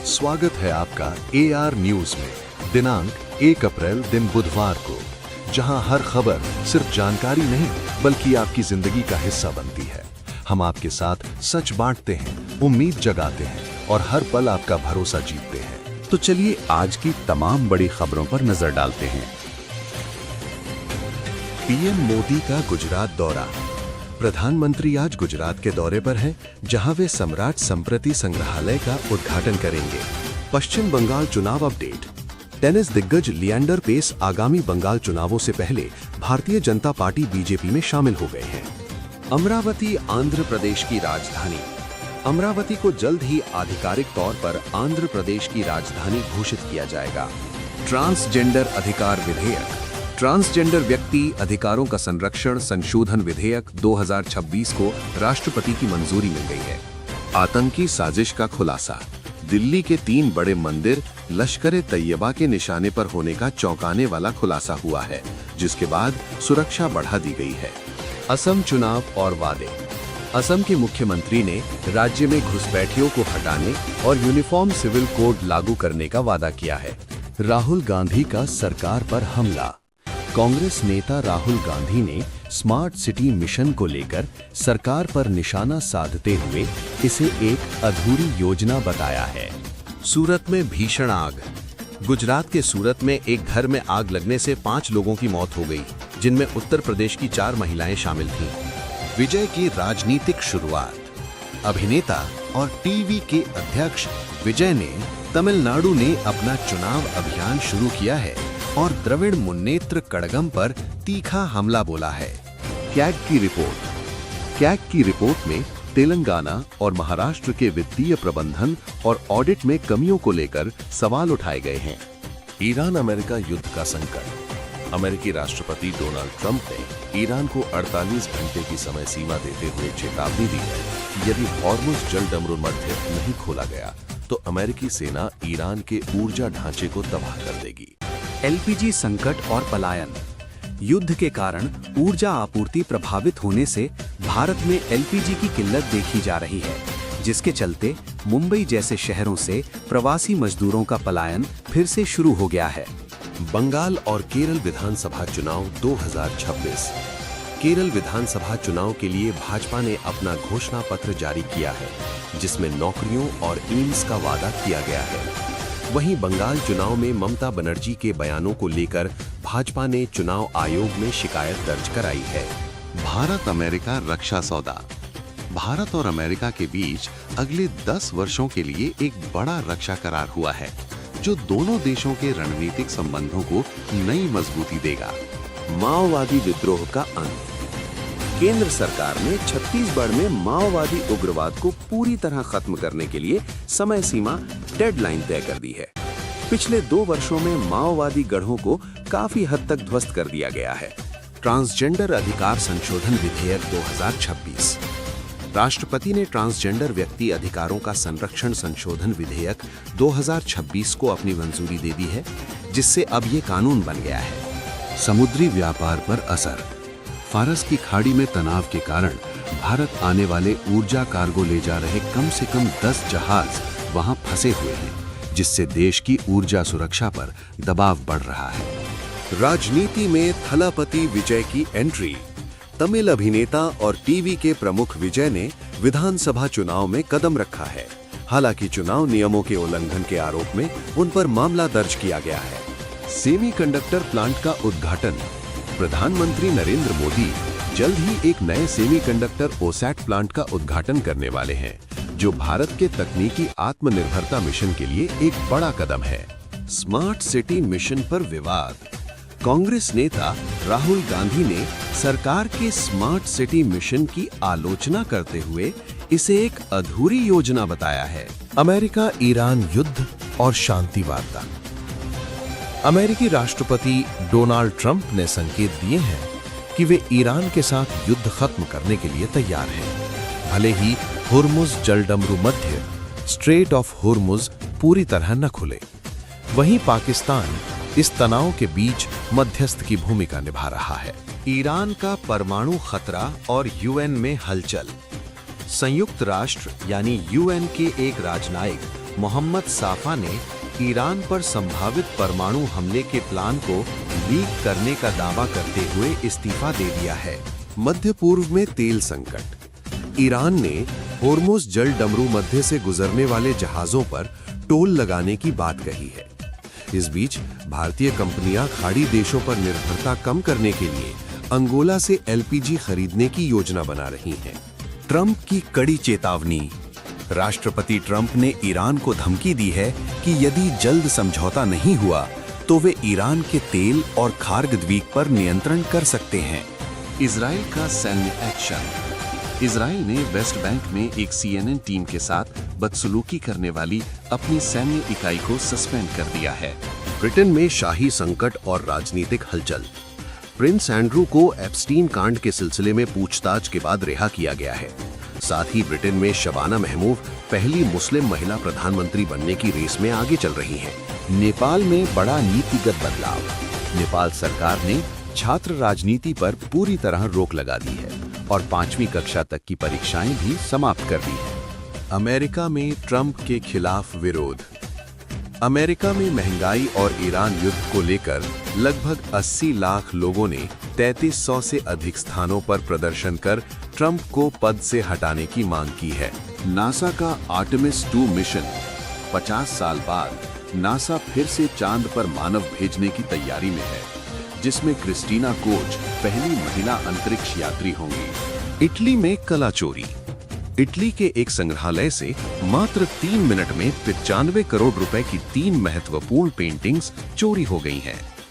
स्वागत है आपका AR न्यूज में। दिनांक 1 अप्रैल दिन बुधवार को, जहां हर खबर सिर्फ जानकारी नहीं बल्कि आपकी जिंदगी का हिस्सा बनती है। हम आपके साथ सच बांटते हैं, उम्मीद जगाते हैं और हर पल आपका भरोसा जीतते हैं। तो चलिए आज की तमाम बड़ी खबरों पर नजर डालते हैं। पीएम मोदी का गुजरात दौरा। प्रधानमंत्री आज गुजरात के दौरे पर हैं, जहां वे सम्राट संप्रति संग्रहालय का उद्घाटन करेंगे। पश्चिम बंगाल चुनाव अपडेट। टेनिस दिग्गज लिएंडर पेस आगामी बंगाल चुनावों से पहले भारतीय जनता पार्टी बीजेपी में शामिल हो गए हैं। अमरावती आंध्र प्रदेश की राजधानी। अमरावती को जल्द ही आधिकारिक तौर पर आंध्र प्रदेश की राजधानी घोषित किया जाएगा। ट्रांसजेंडर अधिकार विधेयक। ट्रांसजेंडर व्यक्ति अधिकारों का संरक्षण संशोधन विधेयक 2026 को राष्ट्रपति की मंजूरी मिल गई है। आतंकी साजिश का खुलासा। दिल्ली के 3 बड़े मंदिर लश्कर-ए-तैयबा के निशाने पर होने का चौंकाने वाला खुलासा हुआ है, जिसके बाद सुरक्षा बढ़ा दी गई है। असम चुनाव और वादे। असम के मुख्यमंत्री ने राज्य में घुसपैठियों को हटाने और यूनिफॉर्म सिविल कोड लागू करने का वादा किया है। राहुल गांधी का सरकार पर हमला। कांग्रेस नेता राहुल गांधी ने स्मार्ट सिटी मिशन को लेकर सरकार पर निशाना साधते हुए इसे एक अधूरी योजना बताया है। सूरत में भीषण आग। गुजरात के सूरत में एक घर में आग लगने से 5 लोगों की मौत हो गई, जिनमें उत्तर प्रदेश की 4 महिलाएं शामिल थीं। विजय की राजनीतिक शुरुआत। अभिनेता और टीवी के अध्यक्ष विजय ने तमिलनाडु ने अपना चुनाव अभियान शुरू किया है और द्रविड़ मुन्नेत्र कड़गम पर तीखा हमला बोला है। कैग की रिपोर्ट। कैग की रिपोर्ट में तेलंगाना और महाराष्ट्र के वित्तीय प्रबंधन और ऑडिट में कमियों को लेकर सवाल उठाए गए हैं। ईरान अमेरिका युद्ध का संकट। अमेरिकी राष्ट्रपति डोनाल्ड ट्रंप ने ईरान को 48 घंटे की समय सीमा देते हुए चेतावनी दी है कि यदि हॉर्मुज़ जलडमरू मध्य नहीं खोला गया तो अमेरिकी सेना ईरान के ऊर्जा ढांचे को तबाह कर देगी। LPG संकट और पलायन। युद्ध के कारण ऊर्जा आपूर्ति प्रभावित होने से भारत में LPG की किल्लत देखी जा रही है, जिसके चलते मुंबई जैसे शहरों से प्रवासी मजदूरों का पलायन फिर से शुरू हो गया है। बंगाल और केरल विधानसभा चुनाव 2026। केरल विधानसभा चुनाव के लिए भाजपा ने अपना घोषणा पत्र जारी किया है, जिसमें नौकरियों और एम्स का वादा किया गया है। वहीं बंगाल चुनाव में ममता बनर्जी के बयानों को लेकर भाजपा ने चुनाव आयोग में शिकायत दर्ज कराई है। भारत अमेरिका रक्षा सौदा। भारत और अमेरिका के बीच अगले 10 वर्षों के लिए एक बड़ा रक्षा करार हुआ है, जो दोनों देशों के रणनीतिक संबंधों को नई मजबूती देगा। माओवादी विद्रोह का अंत। केंद्र सरकार ने छत्तीसगढ़ में माओवादी उग्रवाद को पूरी तरह खत्म करने के लिए समय सीमा डेडलाइन तय कर दी है। पिछले 2 वर्षों में माओवादी गढ़ों को काफी हद तक ध्वस्त कर दिया गया है। ट्रांसजेंडर अधिकार संशोधन विधेयक 2026। राष्ट्रपति ने ट्रांसजेंडर व्यक्ति अधिकारों का संरक्षण संशोधन विधेयक 2026 को अपनी मंजूरी दे दी है, जिससे अब ये कानून बन गया है। समुद्री व्यापार पर असर। फारस की खाड़ी में तनाव के कारण भारत आने वाले ऊर्जा कार्गो ले जा रहे कम से कम 10 जहाज वहां फंसे हुए हैं, जिससे देश की ऊर्जा सुरक्षा पर दबाव बढ़ रहा है। राजनीति में थलापति विजय की एंट्री। तमिल अभिनेता और टीवी के प्रमुख विजय ने विधानसभा चुनाव में कदम रखा है। हालांकि चुनाव नियमों के उल्लंघन के आरोप में उन पर मामला दर्ज किया गया है। सेमीकंडक्टर प्लांट का उद्घाटन। प्रधानमंत्री नरेंद्र मोदी जल्द ही एक नए सेमीकंडक्टर OSAT प्लांट का उद्घाटन करने वाले हैं, जो भारत के तकनीकी आत्मनिर्भरता मिशन के लिए एक बड़ा कदम है। स्मार्ट सिटी मिशन पर विवाद। कांग्रेस नेता राहुल गांधी ने सरकार के स्मार्ट सिटी मिशन की आलोचना करते हुए इसे एक अधूरी योजना बताया है। अमेरिका ईरान युद्ध और शांति वार्ता। अमेरिकी राष्ट्रपति डोनाल्ड ट्रंप ने संकेत दिए हैं कि वे ईरान के साथ युद्ध खत्म करने के लिए तैयार हैं, भले ही Hormuz जलडमरू Madhya straight of Hormuz पूरी तरह न खुले। वहीं पाकिस्तान इस तनाव के बीच मध्यस्थ की भूमिका निभा रहा है। ईरान का परमाणु खतरा और UN में हलचल। संयुक्त राष्ट्र यानी UN के एक राजनयिक मोहम्मद साफा ने ईरान पर संभावित परमाणु हमले के प्लान को लीक करने का दावा करते हुए इस्तीफा दे दिया है। मध्य पूर्व में तेल संकट। ईरान ने होर्मुज जल डमरू मध्य से गुजरने वाले जहाजों पर टोल लगाने की बात कही है। इस बीच भारतीय कंपनियां खाड़ी देशों पर निर्भरता कम करने के लिए अंगोला से एलपीजी खरीदने की योजना बना रही हैं। ट्रंप की कड़ी चेतावनी। राष्ट्रपति ट्रंप ने ईरान को धमकी दी है कि यदि जल्द समझौता नहीं हुआ तो वे ईरान के तेल और खार्ग द्वीप पर नियंत्रण कर सकते हैं। इजराइल का सैन्य एक्शन। इजराइल ने वेस्ट बैंक में एक CNN टीम के साथ बदसलूकी करने वाली अपनी सैन्य इकाई को सस्पेंड कर दिया है। ब्रिटेन में शाही संकट और राजनीतिक हलचल। प्रिंस एंड्रू को एप्स्टीन कांड के सिलसिले में पूछताछ के बाद रिहा किया गया है। साथ ही ब्रिटेन में शबाना महमूद पहली मुस्लिम महिला प्रधानमंत्री बनने की रेस में आगे चल रही हैं। नेपाल में बड़ा नीतिगत बदलाव। नेपाल सरकार ने छात्र राजनीति पर पूरी तरह रोक लगा दी है और 5वीं कक्षा तक की परीक्षाएं भी समाप्त कर दी है। अमेरिका में ट्रंप के खिलाफ विरोध। अमेरिका में महंगाई और ईरान युद्ध को लेकर लगभग 80 लाख लोगों ने 3300 से अधिक स्थानों पर प्रदर्शन कर ट्रंप को पद से हटाने की मांग की है। नासा का आर्टेमिस 2 मिशन। 50 साल बाद नासा फिर से चांद पर मानव भेजने की तैयारी में है, जिसमें क्रिस्टीना कोच पहली महिला अंतरिक्ष यात्री होंगी। इटली में कला चोरी। इटली के एक संग्रहालय से मात्र 3 मिनट में 95 करोड़ रुपए की 3 महत्वपूर्ण पेंटिंग्स चोरी हो गई हैं।